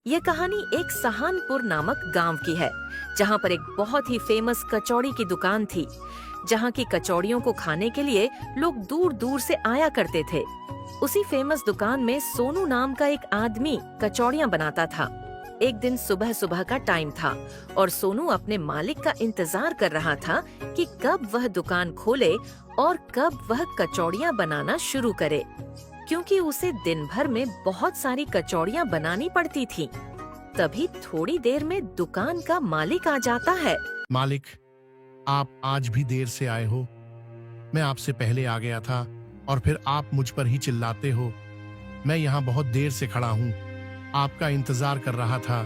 ये कहानी एक सहानपुर नामक गांव की है, जहां पर एक बहुत ही फेमस कचौड़ी की दुकान थी, जहां की कचौड़ियों को खाने के लिए लोग दूर दूर से आया करते थे। उसी फेमस दुकान में सोनू नाम का एक आदमी कचौड़ियां बनाता था। एक दिन सुबह सुबह का टाइम था और सोनू अपने मालिक का इंतजार कर रहा था कि कब वह दुकान खोले और कब वह कचौड़ियां बनाना शुरू करे, क्योंकि उसे दिन भर में बहुत सारी कचौड़ियां बनानी पड़ती थीं। तभी थोड़ी देर में दुकान का मालिक आ जाता है। मालिक, आप आज भी देर से आए हो। मैं आपसे पहले आ गया था और फिर आप मुझ पर ही चिल्लाते हो। मैं यहाँ बहुत देर से खड़ा हूँ, आपका इंतजार कर रहा था।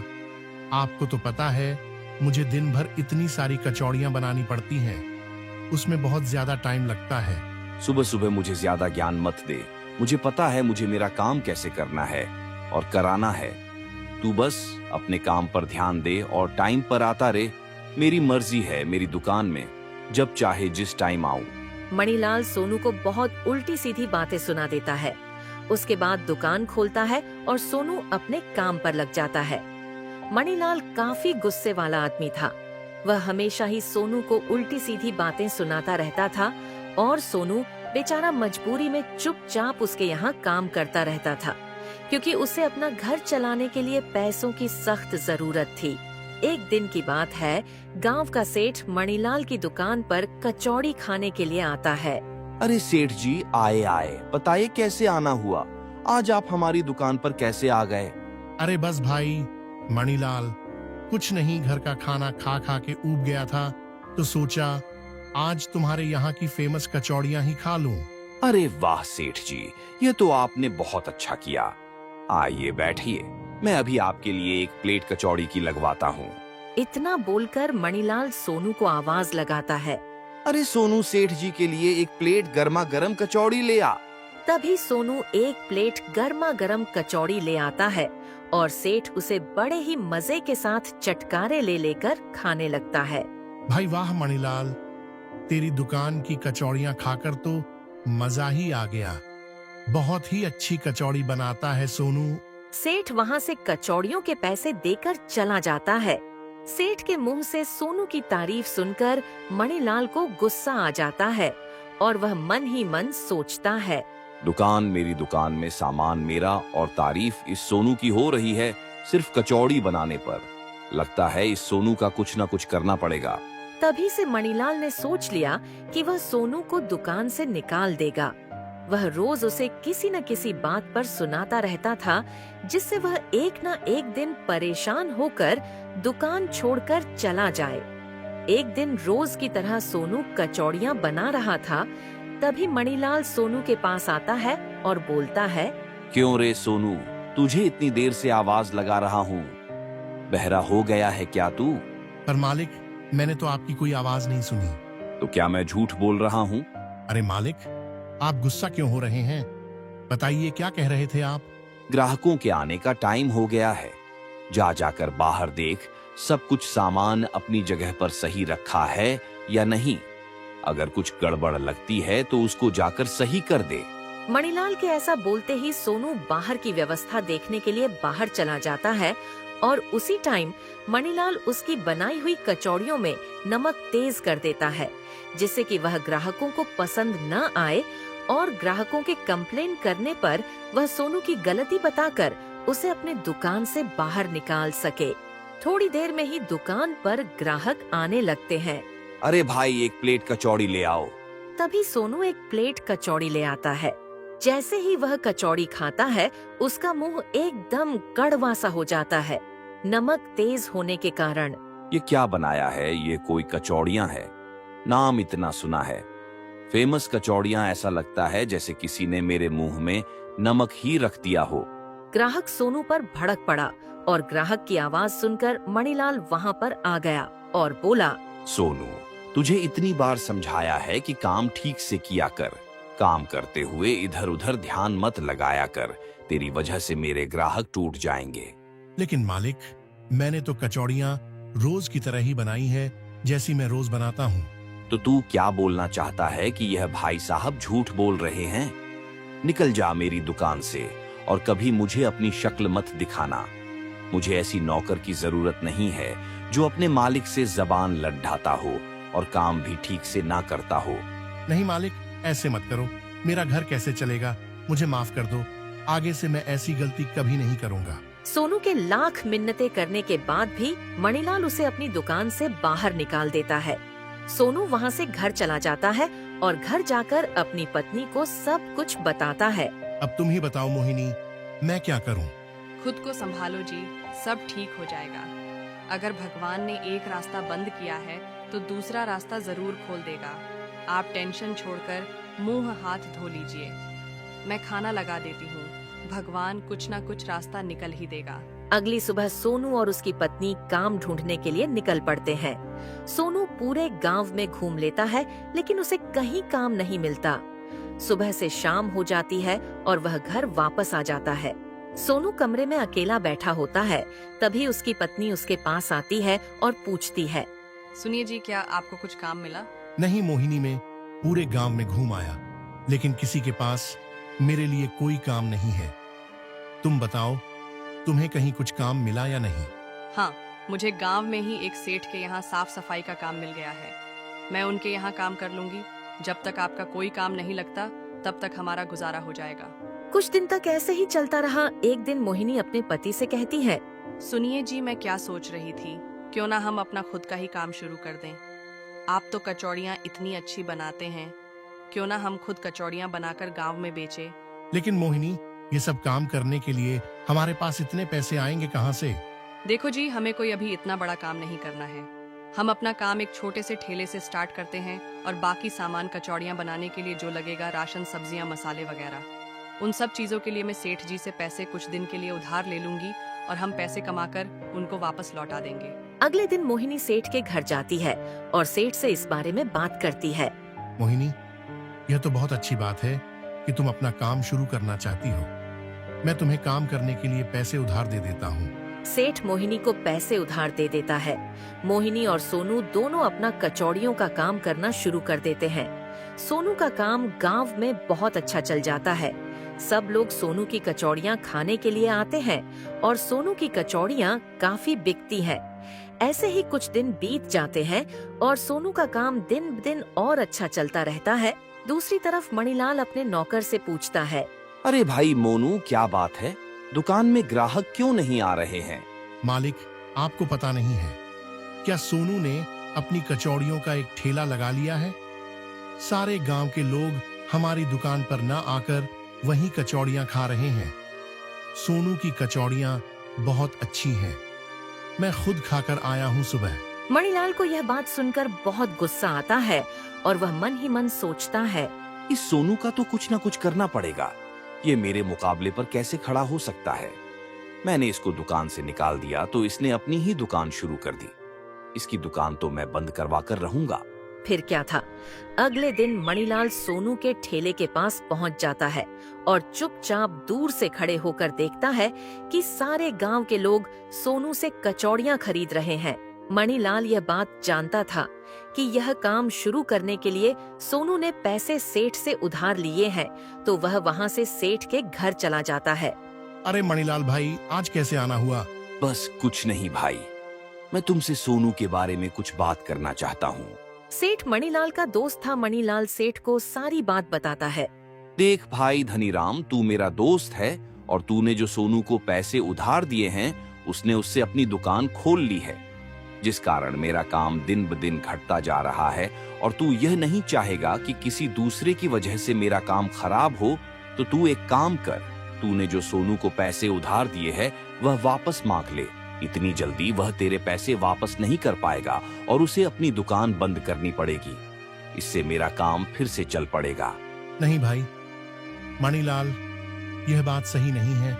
आपको तो पता है मुझे दिन भर इतनी सारी कचौड़ियाँ बनानी पड़ती हैं, उसमें बहुत ज्यादा टाइम लगता है। सुबह सुबह मुझे ज्यादा ज्ञान मत दे। मुझे पता है मुझे मेरा काम कैसे करना है और कराना है। तू बस अपने काम पर ध्यान दे और टाइम पर आता रहे। मेरी मर्जी है, मेरी दुकान में जब चाहे जिस टाइम आऊं। मणिलाल सोनू को बहुत उल्टी सीधी बातें सुना देता है। उसके बाद दुकान खोलता है और सोनू अपने काम पर लग जाता है। मणिलाल काफी गुस्से वाला आदमी था। वह हमेशा ही सोनू को उल्टी सीधी बातें सुनाता रहता था और सोनू बेचारा मजबूरी में चुपचाप उसके यहाँ काम करता रहता था, क्योंकि उसे अपना घर चलाने के लिए पैसों की सख्त जरूरत थी। एक दिन की बात है, गांव का सेठ मणिलाल की दुकान पर कचौड़ी खाने के लिए आता है। अरे सेठ जी, आए आए, बताइए कैसे आना हुआ। आज आप हमारी दुकान पर कैसे आ गए? अरे बस भाई मणिलाल, कुछ नहीं, घर का खाना खा खा के ऊब गया था तो सोचा आज तुम्हारे यहाँ की फेमस कचौड़ियाँ ही खा लूं। अरे वाह सेठ जी, ये तो आपने बहुत अच्छा किया। आइए बैठिए, मैं अभी आपके लिए एक प्लेट कचौड़ी की लगवाता हूँ। इतना बोलकर मणिलाल सोनू को आवाज लगाता है। अरे सोनू, सेठ जी के लिए एक प्लेट गर्मा गर्म कचौड़ी ले आ। तभी सोनू एक प्लेट गर्मा गर्म कचौड़ी ले आता है और सेठ उसे बड़े ही मजे के साथ चटकारे ले लेकर खाने लगता है। भाई वाह मणिलाल, तेरी दुकान की कचौड़ियाँ खाकर तो मजा ही आ गया। बहुत ही अच्छी कचौड़ी बनाता है सोनू। सेठ वहाँ से कचौड़ियों के पैसे देकर चला जाता है। सेठ के मुंह से सोनू की तारीफ सुनकर मणिलाल को गुस्सा आ जाता है और वह मन ही मन सोचता है, दुकान मेरी दुकान में, सामान मेरा और तारीफ इस सोनू की हो रही है सिर्फ कचौड़ी बनाने पर। लगता है इस सोनू का कुछ न कुछ करना पड़ेगा। तभी से मणिलाल ने सोच लिया कि वह सोनू को दुकान से निकाल देगा। वह रोज उसे किसी न किसी बात पर सुनाता रहता था, जिससे वह एक न एक दिन परेशान होकर दुकान छोड़कर चला जाए। एक दिन रोज की तरह सोनू कचौड़ियाँ बना रहा था। तभी मणिलाल सोनू के पास आता है और बोलता है, क्यों रे सोनू, तुझे इतनी देर से आवाज लगा रहा हूँ, बहरा हो गया है क्या तू? पर मालिक, मैंने तो आपकी कोई आवाज नहीं सुनी। तो क्या मैं झूठ बोल रहा हूँ? अरे मालिक, आप गुस्सा क्यों हो रहे हैं? बताइए क्या कह रहे थे आप? ग्राहकों के आने का टाइम हो गया है। जा जाकर बाहर देख, सब कुछ सामान अपनी जगह पर सही रखा है या नहीं। अगर कुछ गड़बड़ लगती है तो उसको जाकर सही कर दे। मणिलाल के ऐसा बोलते ही सोनू बाहर की व्यवस्था देखने के लिए बाहर चला जाता है और उसी टाइम मणिलाल उसकी बनाई हुई कचौड़ियों में नमक तेज कर देता है, जिससे कि वह ग्राहकों को पसंद न आए और ग्राहकों के कंप्लेन करने पर वह सोनू की गलती बताकर उसे अपने दुकान से बाहर निकाल सके। थोड़ी देर में ही दुकान पर ग्राहक आने लगते हैं। अरे भाई, एक प्लेट कचौड़ी ले आओ। तभी सोनू एक प्लेट कचौड़ी ले आता है। जैसे ही वह कचौड़ी खाता है, उसका मुंह एकदम कड़वा सा हो जाता है, नमक तेज होने के कारण। ये क्या बनाया है? ये कोई कचौड़ियाँ है? नाम इतना सुना है, फेमस कचौड़ियाँ। ऐसा लगता है जैसे किसी ने मेरे मुंह में नमक ही रख दिया हो। ग्राहक सोनू पर भड़क पड़ा और ग्राहक की आवाज सुनकर मणिलाल वहाँ पर आ गया और बोला, सोनू, तुझे इतनी बार समझाया है कि काम ठीक से किया कर। काम करते हुए इधर उधर ध्यान मत लगाया कर, तेरी वजह से मेरे ग्राहक टूट जाएंगे। लेकिन मालिक, मैंने तो कचौड़ियाँ रोज की तरह ही बनाई है, जैसी मैं रोज बनाता हूँ। तो तू क्या बोलना चाहता है कि यह भाई साहब झूठ बोल रहे हैं? निकल जा मेरी दुकान से और कभी मुझे अपनी शक्ल मत दिखाना। मुझे ऐसी नौकर की जरूरत नहीं है जो अपने मालिक से जबान लड़ाता हो और काम भी ठीक से ना करता हो। नहीं मालिक, ऐसे मत करो। मेरा घर कैसे चलेगा? मुझे माफ कर दो। आगे से मैं ऐसी गलती कभी नहीं करूंगा। सोनू के लाख मिन्नतें करने के बाद भी मणिलाल उसे अपनी दुकान से बाहर निकाल देता है। सोनू वहाँ से घर चला जाता है और घर जाकर अपनी पत्नी को सब कुछ बताता है। अब तुम ही बताओ मोहिनी, मैं क्या करूं? खुद को संभालो जी, सब ठीक हो जाएगा। अगर भगवान ने एक रास्ता बंद किया है तो दूसरा रास्ता जरूर खोल देगा। आप टेंशन छोड़कर मुंह हाथ धो लीजिए। मैं खाना लगा देती हूँ। भगवान कुछ ना कुछ रास्ता निकल ही देगा। अगली सुबह सोनू और उसकी पत्नी काम ढूंढने के लिए निकल पड़ते हैं। सोनू पूरे गांव में घूम लेता है लेकिन उसे कहीं काम नहीं मिलता। सुबह से शाम हो जाती है और वह घर वापस आ जाता है। सोनू कमरे में अकेला बैठा होता है। तभी उसकी पत्नी उसके पास आती है और पूछती है, सुनिए जी, क्या आपको कुछ काम मिला? नहीं मोहिनी, मैं पूरे गांव में घूम आया लेकिन किसी के पास मेरे लिए कोई काम नहीं है। तुम बताओ, तुम्हें कहीं कुछ काम मिला या नहीं? हाँ, मुझे गांव में ही एक सेठ के यहाँ साफ सफाई का काम मिल गया है। मैं उनके यहाँ काम कर लूंगी। जब तक आपका कोई काम नहीं लगता तब तक हमारा गुजारा हो जाएगा। कुछ दिन तक ऐसे ही चलता रहा। एक दिन मोहिनी अपने पति से कहती है, सुनिए जी, मैं क्या सोच रही थी, क्यों ना हम अपना खुद का ही काम शुरू कर दें। आप तो कचौड़ियाँ इतनी अच्छी बनाते हैं, क्यों ना हम खुद कचौड़ियाँ बनाकर गांव में बेचें। लेकिन मोहिनी, ये सब काम करने के लिए हमारे पास इतने पैसे आएंगे कहाँ से? देखो जी, हमें कोई अभी इतना बड़ा काम नहीं करना है। हम अपना काम एक छोटे से ठेले से स्टार्ट करते हैं और बाकी सामान कचौड़ियाँ बनाने के लिए जो लगेगा, राशन, सब्जियाँ, मसाले वगैरह, उन सब चीज़ों के लिए मैं सेठ जी से पैसे कुछ दिन के लिए उधार ले लूंगी और हम पैसे कमाकर उनको वापस लौटा देंगे। अगले दिन मोहिनी सेठ के घर जाती है और सेठ से इस बारे में बात करती है। मोहिनी, यह तो बहुत अच्छी बात है कि तुम अपना काम शुरू करना चाहती हो। मैं तुम्हें काम करने के लिए पैसे उधार दे देता हूँ। सेठ मोहिनी को पैसे उधार दे देता है। मोहिनी और सोनू दोनों अपना कचौड़ियों का काम करना शुरू कर देते हैं। सोनू का काम गांव में बहुत अच्छा चल जाता है। सब लोग सोनू की कचौड़ियाँ खाने के लिए आते हैं और सोनू की कचौड़ियाँ काफी बिकती हैं। ऐसे ही कुछ दिन बीत जाते हैं और सोनू का काम दिन ब दिन और अच्छा चलता रहता है। दूसरी तरफ मणिलाल अपने नौकर से पूछता है, अरे भाई मोनू, क्या बात है? दुकान में ग्राहक क्यों नहीं आ रहे हैं? मालिक, आपको पता नहीं है क्या सोनू ने अपनी कचौड़ियों का एक ठेला लगा लिया है? सारे गांव के लोग हमारी दुकान पर न आकर वहीं कचौड़ियां खा रहे हैं। सोनू की कचौड़ियां बहुत अच्छी हैं। मैं खुद खाकर आया हूँ सुबह। मणिलाल को यह बात सुनकर बहुत गुस्सा आता है और वह मन ही मन सोचता है, इस सोनू का तो कुछ ना कुछ करना पड़ेगा। ये मेरे मुकाबले पर कैसे खड़ा हो सकता है? मैंने इसको दुकान से निकाल दिया तो इसने अपनी ही दुकान शुरू कर दी। इसकी दुकान तो मैं बंद करवा कर रहूंगा। फिर क्या था, अगले दिन मणिलाल सोनू के ठेले के पास पहुंच जाता है और चुपचाप दूर से खड़े होकर देखता है कि सारे गांव के लोग सोनू से कचौड़ियां खरीद रहे हैं। मणिलाल यह बात जानता था कि यह काम शुरू करने के लिए सोनू ने पैसे सेठ से उधार लिए हैं, तो वह वहां से सेठ के घर चला जाता है। अरे मणिलाल भाई, आज कैसे आना हुआ? बस कुछ नहीं भाई, मैं तुमसे सोनू के बारे में कुछ बात करना चाहता हूँ। सेठ मणिलाल का दोस्त था। मणिलाल सेठ को सारी बात बताता है। देख भाई धनीराम, तू मेरा दोस्त है और तूने जो सोनू को पैसे उधार दिए हैं उसने उससे अपनी दुकान खोल ली है, जिस कारण मेरा काम दिन ब दिन घटता जा रहा है। और तू यह नहीं चाहेगा कि किसी दूसरे की वजह से मेरा काम खराब हो, तो तू एक काम कर, तूने जो सोनू को पैसे उधार दिए हैं वह वापस मांग ले। इतनी जल्दी वह तेरे पैसे वापस नहीं कर पाएगा और उसे अपनी दुकान बंद करनी पड़ेगी। इससे मेरा काम फिर से चल पड़ेगा। नहीं भाई मणिलाल, यह बात सही नहीं है।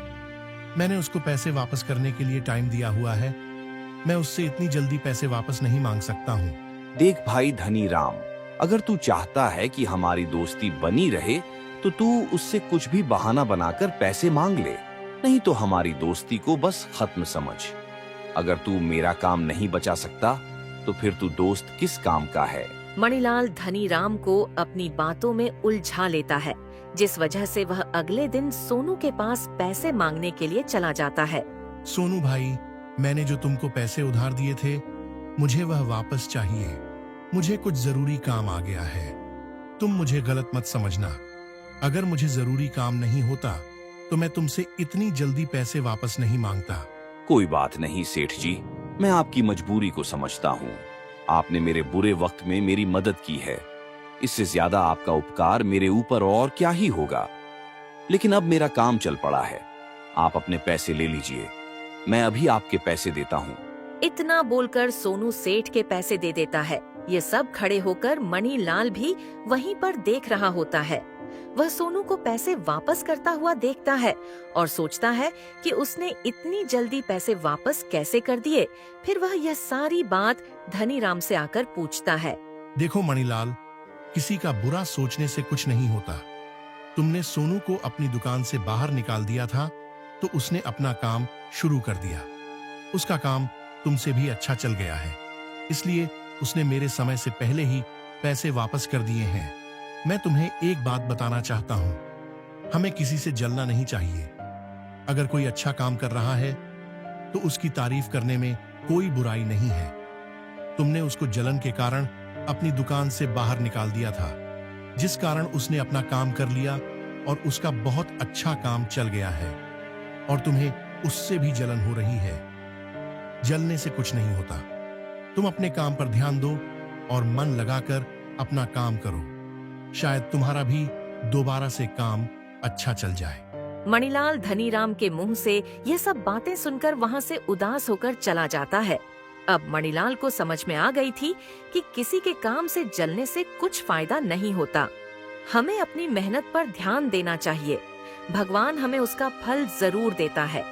मैंने उसको पैसे वापस करने के लिए टाइम दिया हुआ है। मैं उससे इतनी जल्दी पैसे वापस नहीं मांग सकता हूँ। देख भाई धनीराम, अगर तू चाहता है कि हमारी दोस्ती बनी रहे तो तू उससे कुछ भी बहाना बनाकर पैसे मांग ले, नहीं तो हमारी दोस्ती को बस खत्म समझ। अगर तू मेरा काम नहीं बचा सकता तो फिर तू दोस्त किस काम का है? मणिलाल धनीराम को अपनी बातों में उलझा लेता है, जिस वजह से वह अगले दिन सोनू के पास पैसे मांगने के लिए चला जाता है। सोनू भाई, मैंने जो तुमको पैसे उधार दिए थे, मुझे वह वापस चाहिए। मुझे कुछ जरूरी काम आ गया है। तुम मुझे गलत मत समझना। अगर मुझे जरूरी काम नहीं होता तो मैं तुमसे इतनी जल्दी पैसे वापस नहीं मांगता। कोई बात नहीं सेठ जी, मैं आपकी मजबूरी को समझता हूँ। आपने मेरे बुरे वक्त में मेरी मदद की है। इससे ज्यादा आपका उपकार मेरे ऊपर और क्या ही होगा। लेकिन अब मेरा काम चल पड़ा है। आप अपने पैसे ले लीजिए। मैं अभी आपके पैसे देता हूँ। इतना बोलकर सोनू सेठ के पैसे दे देता है। ये सब खड़े होकर मणिलाल भी वहीं पर देख रहा होता है। वह सोनू को पैसे वापस करता हुआ देखता है और सोचता है कि उसने इतनी जल्दी पैसे वापस कैसे कर दिए। फिर वह यह सारी बात धनीराम से आकर पूछता है। देखो मणिलाल, किसी का बुरा सोचने से कुछ नहीं होता। तुमने सोनू को अपनी दुकान से बाहर निकाल दिया था तो उसने अपना काम शुरू कर दिया। उसका काम तुमसे भी अच्छा चल गया है, इसलिए उसने मेरे समय से पहले ही पैसे वापस कर दिए हैं। मैं तुम्हें एक बात बताना चाहता हूँ, हमें किसी से जलना नहीं चाहिए। अगर कोई अच्छा काम कर रहा है तो उसकी तारीफ करने में कोई बुराई नहीं है। तुमने उसको जलन के कारण अपनी दुकान से बाहर निकाल दिया था, जिस कारण उसने अपना काम कर लिया और उसका बहुत अच्छा काम चल गया है, और तुम्हें उससे भी जलन हो रही है। जलने से कुछ नहीं होता। तुम अपने काम पर ध्यान दो और मन लगाकर अपना काम करो। शायद तुम्हारा भी दोबारा से काम अच्छा चल जाए। मणिलाल धनीराम के मुंह से ये सब बातें सुनकर वहाँ से उदास होकर चला जाता है। अब मणिलाल को समझ में आ गई थी कि किसी के काम से जलने से कुछ फायदा नहीं होता। हमें अपनी मेहनत पर ध्यान देना चाहिए। भगवान हमें उसका फल जरूर देता है।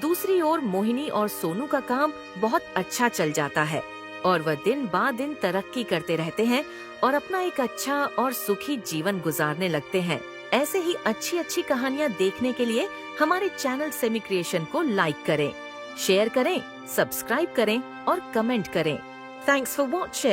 दूसरी ओर मोहिनी और सोनू का काम बहुत अच्छा चल जाता है और वह दिन बाद दिन तरक्की करते रहते हैं और अपना एक अच्छा और सुखी जीवन गुजारने लगते हैं। ऐसे ही अच्छी अच्छी कहानियाँ देखने के लिए हमारे चैनल सेमी क्रिएशन को लाइक करें, शेयर करें, सब्सक्राइब करें और कमेंट करें। Thanks for watching.